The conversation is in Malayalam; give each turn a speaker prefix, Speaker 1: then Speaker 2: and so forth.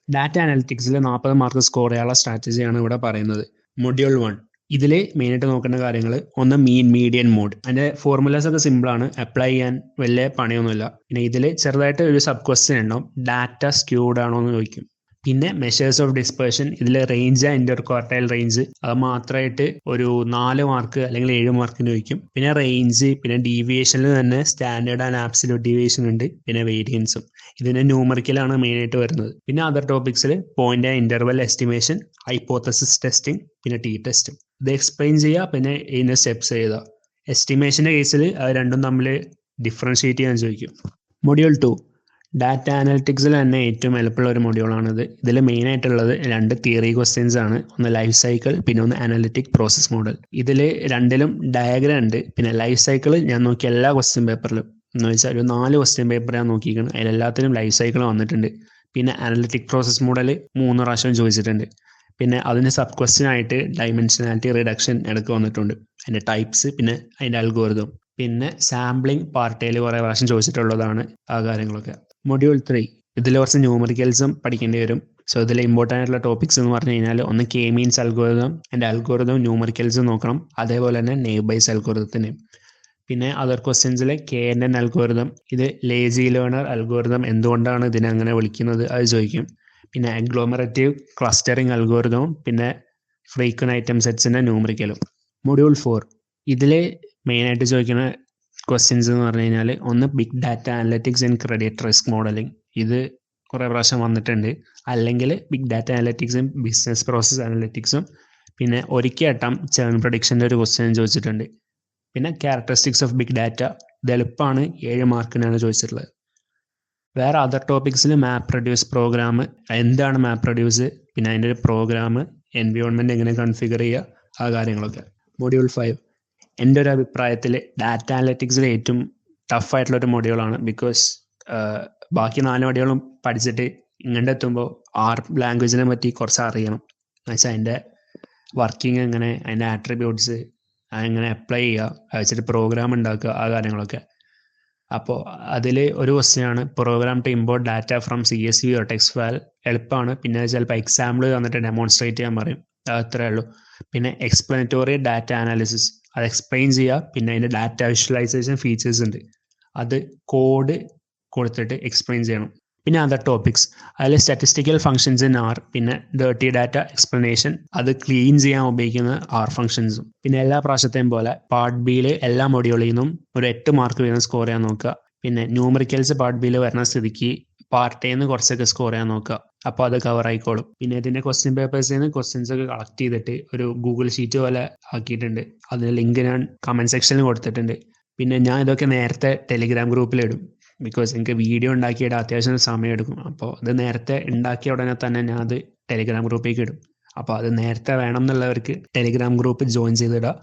Speaker 1: ഡാറ്റ അനലിറ്റിക്സിൽ 40 മാർക്ക് സ്കോർ ചെയ്യാനുള്ള സ്ട്രാറ്റജിയാണ് ഇവിടെ പറയുന്നത്. മൊഡ്യൂൾ 1 ഇതിൽ മെയിനായിട്ട് നോക്കേണ്ട കാര്യങ്ങൾ ഒന്ന് മീഡിയൻ മോഡ്. അതിൻ്റെ ഫോർമുലാസ് ഒക്കെ സിമ്പിളാണ്, അപ്ലൈ ചെയ്യാൻ വലിയ പണിയൊന്നുമില്ല. പിന്നെ ഇതിൽ ചെറുതായിട്ട് ഒരു സബ് ക്വസ്റ്റ്യൻ ഉണ്ടാവും, ഡാറ്റ സ്ക്യൂഡ് ആണോ എന്ന് ചോദിക്കും. പിന്നെ മെഷേഴ്സ് ഓഫ് ഡിസ്പേർഷൻ, ഇതിൽ റേഞ്ച് ഇന്റർ ക്വാർട്ടൈൽ റേഞ്ച്, അത് മാത്രമായിട്ട് ഒരു 4 മാർക്ക് അല്ലെങ്കിൽ 7 മാർക്കിന് ചോദിക്കും. പിന്നെ റേഞ്ച്, പിന്നെ ഡീവിയേഷനിൽ തന്നെ സ്റ്റാൻഡേർഡ് ആൻഡ് ആബ്സല്യൂട്ട് ഡീവിയേഷൻ ഉണ്ട്, പിന്നെ വേരിയൻസും. ഇതിന്റെ ന്യൂമറിക്കലാണ് മെയിനായിട്ട് വരുന്നത്. പിന്നെ അതർ ടോപ്പിക്സിൽ point and interval estimation, hypothesis testing, പിന്നെ ടി ടെസ്റ്റും. ഇത് എക്സ്പ്ലെയിൻ ചെയ്യുക, പിന്നെ ഇതിന്റെ സ്റ്റെപ്സ് എഴുതുക. എസ്റ്റിമേഷന്റെ കേസിൽ അത് രണ്ടും തമ്മിൽ ഡിഫറൻഷിയേറ്റ് ചെയ്യാൻ ചോദിക്കും. മൊഡ്യൂൾ 2 ഡാറ്റ അനലിറ്റിക്സിൽ തന്നെ ഏറ്റവും എളുപ്പമുള്ള ഒരു മൊഡ്യൂളാണിത്. ഇതിൽ മെയിൻ ആയിട്ടുള്ളത് 2 തിയറി ക്വസ്റ്റ്യൻസ് ആണ്, ഒന്ന് ലൈഫ് സൈക്കിൾ, പിന്നെ ഒന്ന് അനലിറ്റിക് പ്രോസസ് മോഡൽ. ഇതിൽ രണ്ടിലും ഡയഗ്രാം ഉണ്ട്. പിന്നെ ലൈഫ് സൈക്കിൾ ഞാൻ നോക്കിയ എല്ലാ ക്വസ്റ്റ്യൻ പേപ്പറിലും എന്ന് വെച്ചാൽ ഒരു 4 ക്വസ്റ്റ്യൻ പേപ്പർ ഞാൻ നോക്കിയിരിക്കണം, അതിലെല്ലാത്തിലും ലൈഫ് സൈക്കിൾ വന്നിട്ടുണ്ട്. പിന്നെ അനലിറ്റിക് പ്രോസസ് മോഡൽ 3 പ്രാവശ്യം ചോദിച്ചിട്ടുണ്ട്. പിന്നെ അതിന് സബ് ക്വസ്റ്റ്യൻ ആയിട്ട് ഡൈമെൻഷനാലിറ്റി റിഡക്ഷൻ ഇടയ്ക്ക് വന്നിട്ടുണ്ട്, അതിൻ്റെ ടൈപ്സ്, പിന്നെ അതിൻ്റെ അൽഗോരിതം. പിന്നെ സാമ്പിളിംഗ് പാർട്ടേൽ കുറേ പ്രാവശ്യം ചോദിച്ചിട്ടുള്ളതാണ് ആ കാര്യങ്ങളൊക്കെ. മൊഡ്യൂൾ 3 ഇതിൽ കുറച്ച് ന്യൂമറിക്കൽസും പഠിക്കേണ്ടി വരും. സോ ഇതിൽ ഇമ്പോർട്ടൻ്റ് ആയിട്ടുള്ള ടോപ്പിക്സ് എന്ന് പറഞ്ഞു കഴിഞ്ഞാൽ ഒന്ന് കെ മീൻസ് അൽഗോരിതം, അതിൻ്റെ അൽഗോരിതം ന്യൂമറിക്കൽസും നോക്കണം, അതേപോലെ തന്നെ നെയ്ബ് ബൈസ് അൽഗോരിതത്തിന്. പിന്നെ അതർ ക്വസ്റ്റ്യൻസിലെ KNN അൽഗോരിതം, ഇത് ലേസി ലേണർ അൽഗോരിതം, എന്തുകൊണ്ടാണ് ഇതിനെ അങ്ങനെ വിളിക്കുന്നത് അത് ചോദിക്കും. പിന്നെ അഗ്ലോമറേറ്റീവ് ക്ലസ്റ്ററിംഗ് അൽഗോരിതവും, പിന്നെ ഫ്രീക്വന്റ് ഐറ്റം സെറ്റ്സിന്റെ ന്യൂമറിക്കലും. മൊഡ്യൂൾ 4 ഇതിൽ മെയിനായിട്ട് ചോദിക്കുന്ന ക്വസ്റ്റ്യൻസ് എന്ന് പറഞ്ഞു കഴിഞ്ഞാൽ ഒന്ന് big data analytics and credit risk modeling, ഇത് കുറേ പ്രാവശ്യം വന്നിട്ടുണ്ട്. അല്ലെങ്കിൽ ബിഗ് ഡാറ്റ അനലിറ്റിക്സും ബിസിനസ് പ്രോസസ് അനലിറ്റിക്സും. പിന്നെ ഒരിക്കൽ ചേൺ പ്രഡിക്ഷൻ്റെ ഒരു ക്വസ്റ്റ്യൻ ചോദിച്ചിട്ടുണ്ട്. പിന്നെ ക്യാരക്ടറിസ്റ്റിക്സ് ഓഫ് ബിഗ് ഡാറ്റ, ഇത് എളുപ്പമാണ്, 7 മാർക്കിനാണ് ചോദിച്ചിട്ടുള്ളത്. വേറെ അതർ ടോപ്പിക്സിൽ മാപ്പ് റെഡ്യൂസ് പ്രോഗ്രാം, എന്താണ് മാപ്പ് റെഡ്യൂസ്, പിന്നെ അതിൻ്റെ ഒരു പ്രോഗ്രാം, എൻവയോൺമെൻറ്റ് എങ്ങനെ കൺഫിഗർ ചെയ്യുക, ആ കാര്യങ്ങളൊക്കെ. മൊഡ്യൂൾ 5 എൻ്റെ ഒരു അഭിപ്രായത്തിൽ ഡാറ്റ അനലിറ്റിക്സിൽ ഏറ്റവും ടഫായിട്ടുള്ളൊരു മൊഡ്യൂളാണ്. ബിക്കോസ് ബാക്കി 4 മൊഡ്യൂളും പഠിച്ചിട്ട് ഇങ്ങോട്ട് എത്തുമ്പോൾ R ലാംഗ്വേജിനെ പറ്റി കുറച്ച് അറിയണം. എന്നുവെച്ചാൽ അതിൻ്റെ വർക്കിംഗ് എങ്ങനെ, അതിൻ്റെ ആട്രിബ്യൂട്ട്സ് അതെങ്ങനെ അപ്ലൈ ചെയ്യുക, അത് വെച്ചിട്ട് പ്രോഗ്രാം ഉണ്ടാക്കുക, ആ കാര്യങ്ങളൊക്കെ. അപ്പോൾ അതിൽ ഒരു ക്വസ്റ്റ്യനാണ് program to import data from CSV or text file. എളുപ്പമാണ്. പിന്നെ ചിലപ്പോൾ എക്സാമ്പിൾ തന്നിട്ട് ഡെമോൺസ്ട്രേറ്റ് ചെയ്യാൻ പറയും, അത്രേ ഉള്ളൂ. പിന്നെ എക്സ്പ്ലനറ്റോറി ഡാറ്റ അനാലിസിസ്, അത് എക്സ്പ്ലെയിൻ ചെയ്യുക. പിന്നെ അതിൻ്റെ ഡാറ്റ വിഷ്വലൈസേഷൻ ഫീച്ചേഴ്സ് ഉണ്ട്, അത് കോഡ് കൊടുത്തിട്ട് എക്സ്പ്ലെയിൻ ചെയ്യണം. പിന്നെ അതർ ടോപ്പിക്സ്, അതിൽ സ്റ്റാറ്റിസ്റ്റിക്കൽ ഫംഗ്ഷൻസ് ഇൻ R, പിന്നെ ഡേർട്ടി ഡാറ്റ എക്സ്പ്ലനേഷൻ, അത് ക്ലീൻ ചെയ്യാൻ ഉപയോഗിക്കുന്ന R ഫംഗ്ഷൻസും. പിന്നെ എല്ലാ പ്രാവശ്യത്തെയും പോലെ പാർട്ട് ബിയിൽ എല്ലാ മൊഡ്യൂളിൽ നിന്നും ഒരു 8 മാർക്ക് വീതം സ്കോർ ചെയ്യാൻ നോക്കുക. പിന്നെ ന്യൂമറിക്കൽസ് പാർട്ട് ബിയിൽ വരുന്ന സ്ഥിതിക്ക് പാർട്ട് എ നിന്ന് കുറച്ചൊക്കെ സ്കോർ ചെയ്യാൻ നോക്കുക, അപ്പോൾ അത് കവർ ആയിക്കോളും. പിന്നെ ഇതിൻ്റെ ക്വസ്റ്റ്യൻ പേപ്പേഴ്സിൽ നിന്ന് ക്വസ്റ്റ്യൻസ് ഒക്കെ കളക്ട് ചെയ്തിട്ട് ഒരു ഗൂഗിൾ ഷീറ്റ് പോലെ ആക്കിയിട്ടുണ്ട്, അതിൻ്റെ ലിങ്ക് ഞാൻ കമൻറ്റ് സെക്ഷനിൽ കൊടുത്തിട്ടുണ്ട്. പിന്നെ ഞാൻ ഇതൊക്കെ നേരത്തെ ടെലിഗ്രാം ഗ്രൂപ്പിലിടും, ബിക്കോസ് എനിക്ക് വീഡിയോ ഉണ്ടാക്കിയിടാൻ അത്യാവശ്യം സമയം എടുക്കും. അപ്പോൾ അത് നേരത്തെ ഉണ്ടാക്കിയ ഉടനെ തന്നെ ഞാൻ അത് ടെലിഗ്രാം ഗ്രൂപ്പിലേക്ക് ഇടും. അപ്പോൾ അത് നേരത്തെ വേണം എന്നുള്ളവർക്ക് ടെലിഗ്രാം ഗ്രൂപ്പ് ജോയിൻ ചെയ്തിടുക.